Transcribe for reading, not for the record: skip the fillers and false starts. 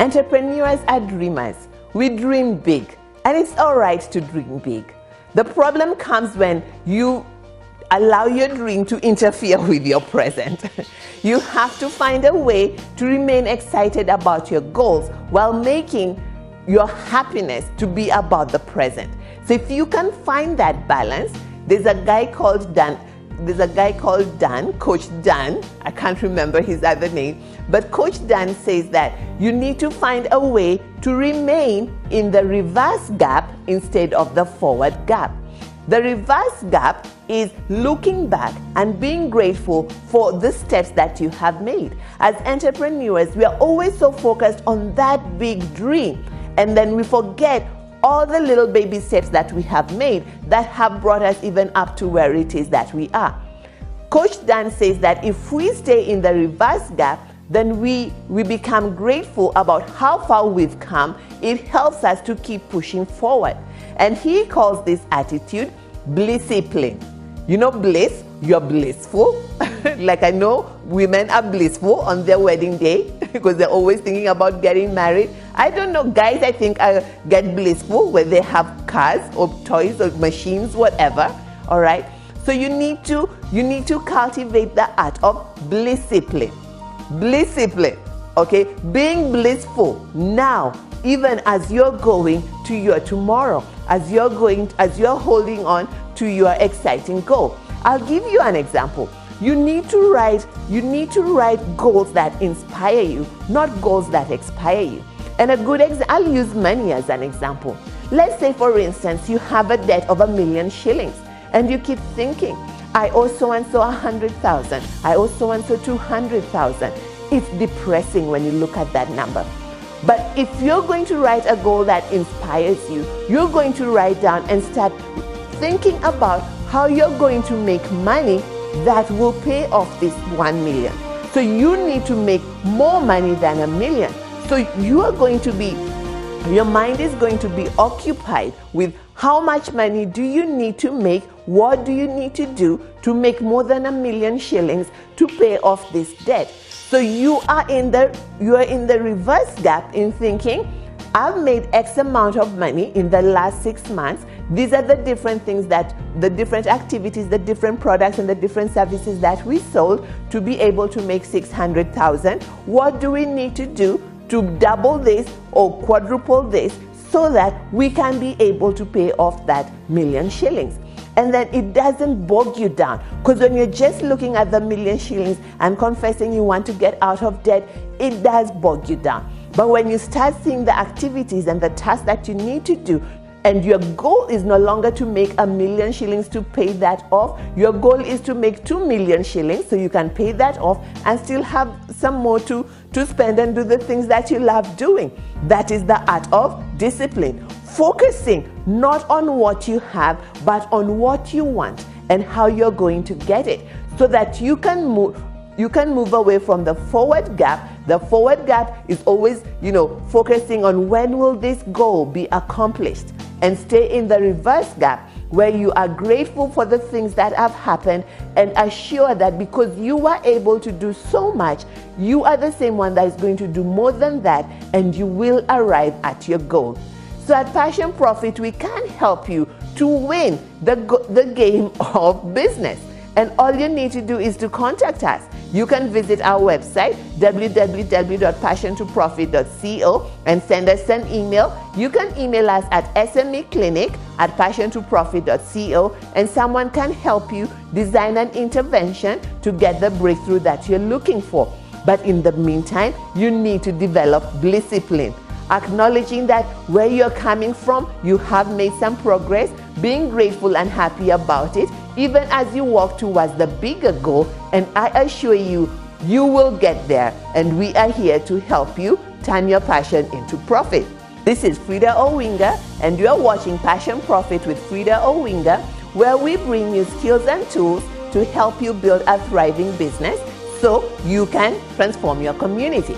Entrepreneurs are dreamers. We dream big, and it's all right to dream big. The problem comes when you allow your dream to interfere with your present. You have to find a way to remain excited about your goals while making your happiness to be about the present. So if you can find that balance, there's a guy called Dan, Coach Dan, I can't remember his other name, but Coach Dan says that you need to find a way to remain in the reverse gap instead of the forward gap. The reverse gap is looking back and being grateful for the steps that you have made. As entrepreneurs, we are always so focused on that big dream, and then we forget all the little baby steps that we have made that have brought us even up to where it is that we are. Coach Dan says that if we stay in the reverse gap, then we become grateful about how far we've come. It helps us to keep pushing forward. And he calls this attitude BLISSIpline. You know bliss, you're blissful. Like I know women are blissful on their wedding day because they're always thinking about getting married. I don't know, guys I think get blissful when they have cars or toys or machines, whatever, all right? So you need to cultivate the art of BLISSIpline. BLISSIpline, okay? Being blissful now, even as you're going to your tomorrow, as you're holding on to your exciting goal. I'll give you an example. You need to write goals that inspire you, not goals that expire you. And a good example, I'll use money as an example. Let's say, for instance, you have a debt of 1 million shillings, and you keep thinking, I owe so-and-so 100,000, I owe so-and-so 200,000. It's depressing when you look at that number. But if you're going to write a goal that inspires you, you're going to write down and start thinking about how you're going to make money that will pay off this 1 million. So you need to make more money than 1 million. So your mind is going to be occupied with how much money do you need to make, what do you need to do to make more than 1 million shillings to pay off this debt. So you are in the reverse gap in thinking, I've made X amount of money in the last 6 months. These are the different things the different activities, the different products and the different services that we sold to be able to make 600,000. What do we need to do to double this or quadruple this so that we can be able to pay off that 1 million shillings? And then it doesn't bog you down, because when you're just looking at the 1 million shillings and confessing you want to get out of debt, it does bog you down. But when you start seeing the activities and the tasks that you need to do, and your goal is no longer to make 1 million shillings to pay that off, your goal is to make 2 million shillings so you can pay that off and still have some more to spend and do the things that you love doing. That is the art of discipline. Focusing not on what you have, but on what you want and how you're going to get it, so that you can move away from the forward gap. The forward gap is always, focusing on when will this goal be accomplished, and stay in the reverse gap where you are grateful for the things that have happened and are sure that because you were able to do so much, you are the same one that is going to do more than that, and you will arrive at your goal. So at Passion Profit, we can help you to win the game of business. And all you need to do is to contact us. You can visit our website, www.passiontoprofit.co, and send us an email. You can email us at smeclinic@passiontoprofit.co, and someone can help you design an intervention to get the breakthrough that you're looking for. But in the meantime, you need to develop BLISSIpline. Acknowledging that where you're coming from, you have made some progress, being grateful and happy about it, even as you walk towards the bigger goal. And I assure you, you will get there. And we are here to help you turn your passion into profit. This is Frida Owinga, and you are watching Passion Profit with Frida Owinga, where we bring you skills and tools to help you build a thriving business so you can transform your community.